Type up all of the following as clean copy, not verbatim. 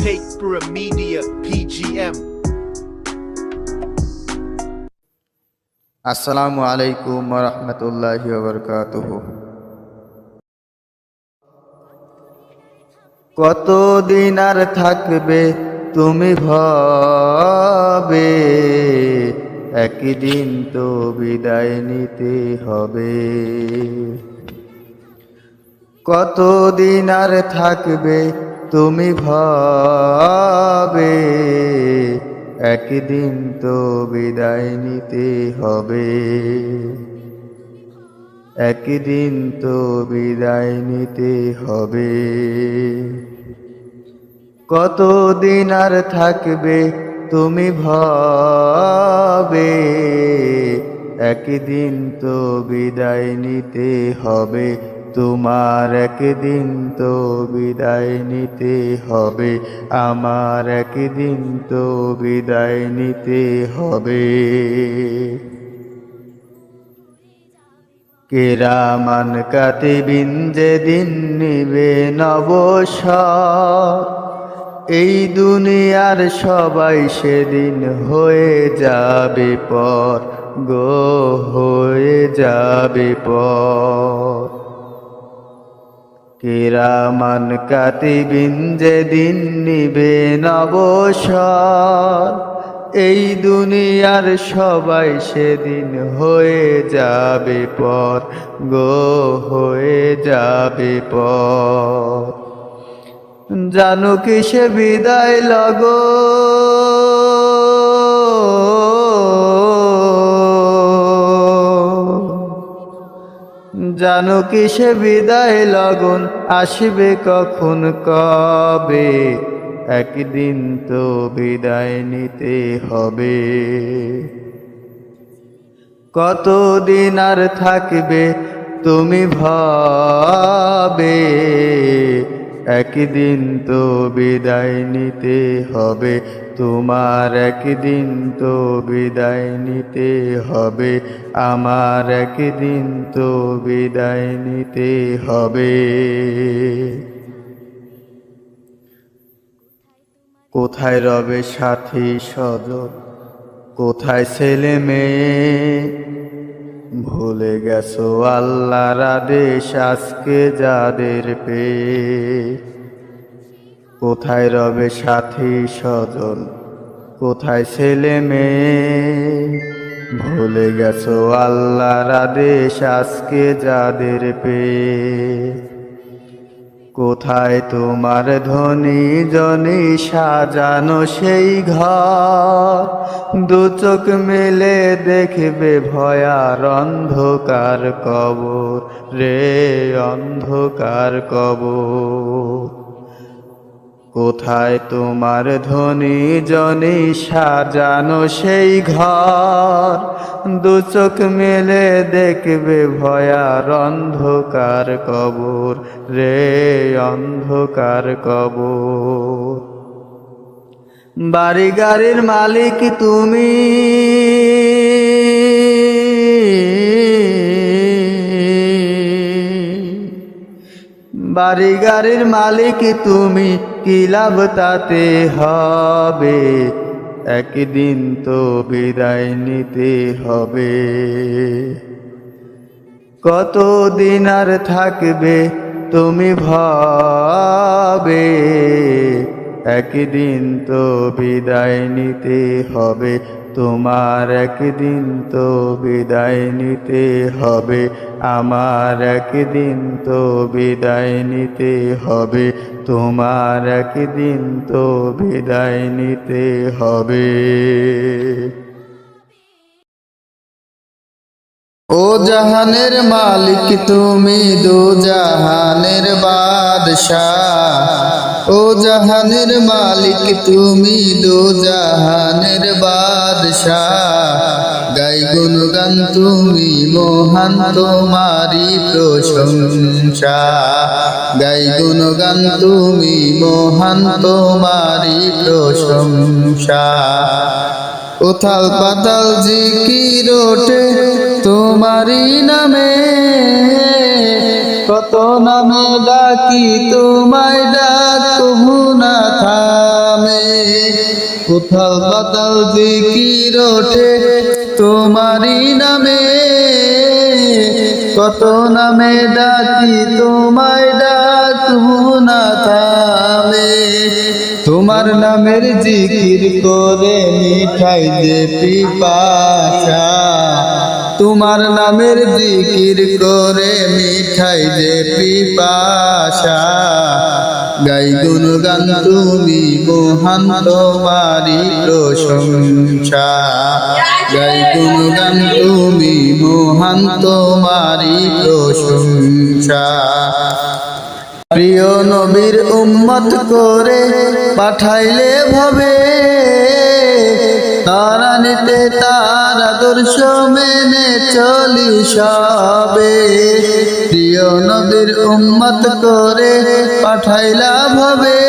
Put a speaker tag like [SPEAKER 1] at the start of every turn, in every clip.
[SPEAKER 1] Paper Media PGM.
[SPEAKER 2] আসসালামু আলাইকুম ওয়া রাহমাতুল্লাহি ওয়া বারাকাতুহু। কতদিন আর থাকবে তুমি ভবে, একদিন তো বিদায় নিতে হবে। কতদিন আর থাকবে তুমি ভবে, একদিন তো বিদায় নিতে হবে। একদিন তো বিদায় নিতে হবে। কতদিন আর থাকবে তুমি ভবে, একদিন তো বিদায় নিতে হবে। তোমার একদিন তো বিদায় নিতে হবে, আমার একদিন তো বিদায় নিতে হবে। কিরামান কাতিবিন যেদিন নিবে অবসর, এই দুনিয়ার সবাই সেদিন হয়ে যাবে পর গো, হয়ে যাবে পর। কিরামান কাতিবিন যেদিন নিবে অবসর, এই দুনিয়ার সবাই সেদিন হয়ে যাবে পর গো, হয়ে যাবে পর। জানো কিসে বিদায় লগো, জানো কিসে বিদায় লগন, আসবে কখন কবে, একদিন তো বিদায় নিতে হবে। কতদিন আর থাকবে তুমি ভবে, একদিন তো বিদায় নিতে হবে। তোমার একদিন তো বিদায় নিতে হবে, আমার একদিন তো বিদায় নিতে হবে। কোথায় রবে সাথী স্বজন, কোথায় ছেলে মেয়ে, ভুলে গেছো আল্লাহর আদেশ আজকে যাদের পেয়ে। কোথায় রবে সাথী স্বজন, কোথায় ছেলে মেয়ে, ভুলে গেছো আল্লাহর আদেশ আজকে যাদের পেয়ে। কোথায় তোমার ধনী জনি সাজানো সেই ঘর, দু চোখ মেলে দেখবে ভয়ার অন্ধকার কবর রে, অন্ধকার কবর। কোথায় তোমার ধনী জনি সাজানো সেই ঘর, দু চোখ মেলে দেখবে ভয়ার অন্ধকার কবর রে, অন্ধকার কবর। বাড়ি গাড়ির মালিক তুমি, বাড়ি গাড়ির মালিক তুমি, কি লাভ তাতে হবে, একদিন তো বিদায় নিতে হবে। কতদিন আর থাকবে তুমি ভবে, একদিন তো বিদায় নিতে হবে। তোমার একদিন তো বিদায় নিতে হবে, আমার একদিন তো বিদায় নিতে হবে। তোমার একদিন তো বিদায় নিতে হবে। ও জাহানের মালিক তুমি, দো জাহানের বাদশাহ। ও জাহানের মালিক তুমি, দো জাহানের বাদশাহ। গাই গুণগান তুমি মহান, তোমারি প্রশংসা। গাই গুণগান তুমি মহান, তোমারি প্রশংসা। উথাল পাতাল জিকির ওঠে তোমারি নামে, কত নামে ডাকি তোমায় ডাক কবু না থাক। উথাল পাতাল জিকির ওঠে তোমারি নামে, কত নামে ডাকি তোমায় ডাকবো না থামে। তোমার নামের জিকির করে মিঠাই যে পিপাসা, তোমার নামের জিকির করে মিঠাই যে পিপাসা। গাই গুণগান তুমি মহান তোমারি প্রশংসা, গাই গুণগান তুমি মহান তোমারি প্রশংসা। প্রিয় নবীর উম্মত করে পাঠাইলে ভবে, তারা নিতে তার আদর্শ মেনে চলি সবে। প্রিয় নবীর উম্মত করে পাঠাইলা ভবে,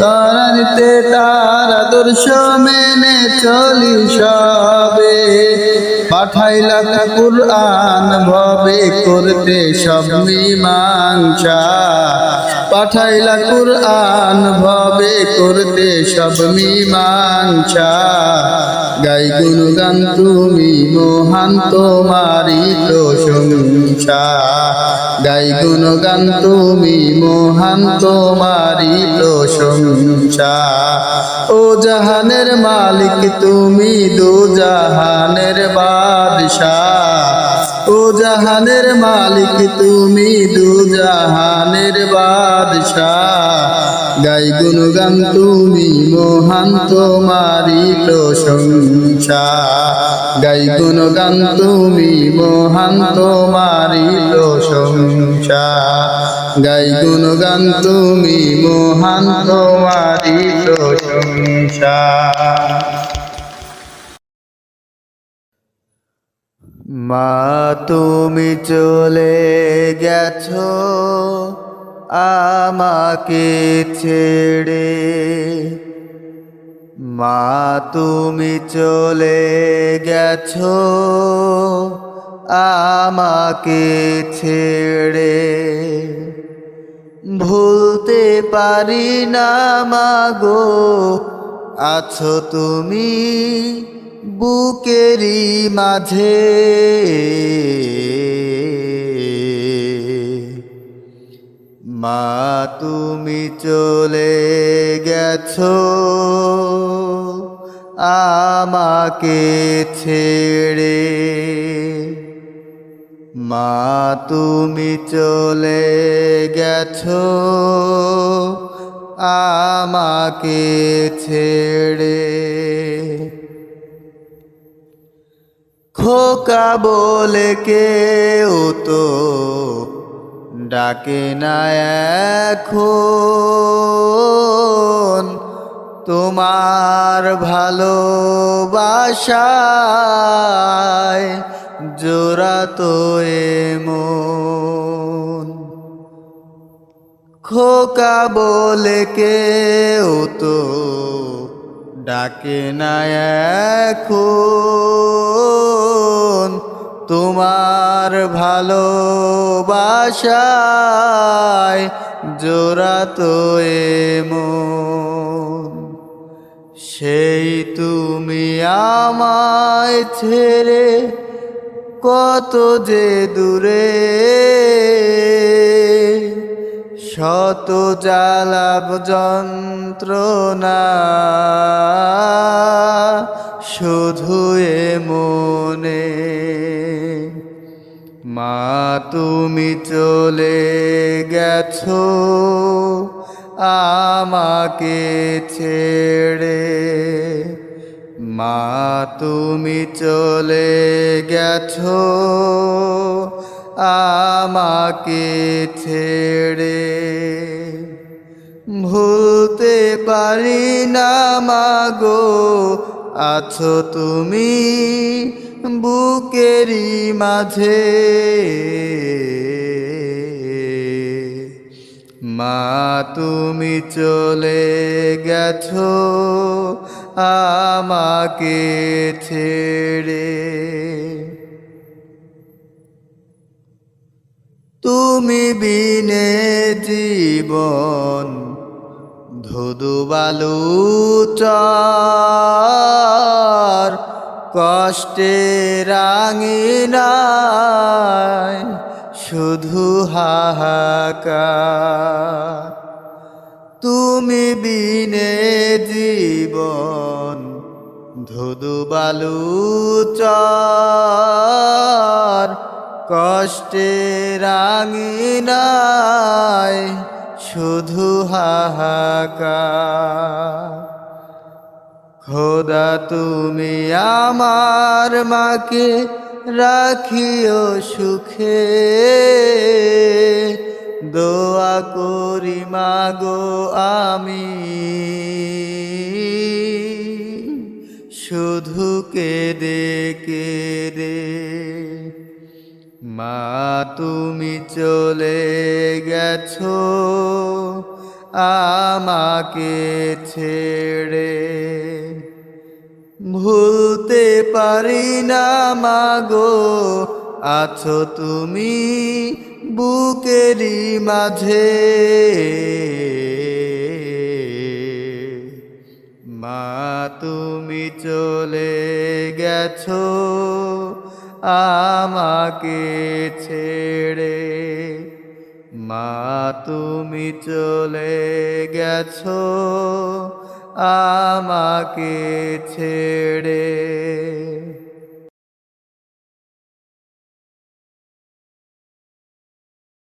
[SPEAKER 2] তারা নিতে তার আদর্শ মেনে চলি সবে। পাঠাইলা কুরআন ভবে করতে সব মীমাংসা, পাঠাইলা কুরআন ভবে করতে সব মীমাংসা। গাই গুণগান তুমি মহান তোমারি প্রশংসা, গাই গুণগান তুমি মহান তোমারি প্রশংসা। ও জাহানের মালিক তুমি দু জাহানের বাদশাহ, ও জাহানের মালিক তুমি দু জাহানের বাদশাহ। গাই গুণগান তুমি মহান তোমারি প্রশংসা, গাই গুণগান তুমি মহান তোমারি প্রশংসা, গাই গুণগান তুমি মহান তোমারি প্রশংসা। মা তুমি চলে গেছো আমাকে ছেড়ে, মা তুমি চলে গেছো আমাকে ছেড়ে। ভুলতে পারি না মাগো আছো তুমি বুকেরই মাঝে। মা তুমি চলে গেছো আমাকে ছেড়ে, মা তুমি চলে গেছো আমাকে ছেড়ে। খোকা বলে কেউ তো ডাকে না এখন, তোমার ভালোবাসায় জোড়াতো মন। খোকা বলে কেউ তো ডাকে না এখন, তোমার ভালোবাসায় জোড়াতো মন। সেই তুমি আমায় ছেড়ে কত যে দূরে, শত জ্বালাব যন্ত্রণা শুধু এ মনে। মা তুমি চলে গেছো আমাকে ছেড়ে, মা তুমি চলে গেছো আমাকে ছেড়ে। ভুলতে পারি না মাগো আছো তুমি বুকেরই মাঝে। মা তুমি চলে গেছো আমাকে ছেড়ে। তুমি বিনে জীবন ধুধু বালু চর কষ্টে রাঙিনায় শুধু হাহাকার। তুমি বিনে জীবন ধুধু বালু চর কষ্টে রাঙিনায় শুধু হাহাকার। খোদা তুমি আমার মাকে রাখিও সুখে, দোয়া করি মাগো আমি শুধু কেঁদে কেঁদে। মা তুমি চলে গেছো আমাকে ছেড়ে, ভুলতে পারি না মাগো আছো তুমি বুকেরই মাঝে। মা তুমি চলে গেছো আমাকে ছেড়ে, মা তুমি চলে গেছো আমাকে ছেড়ে।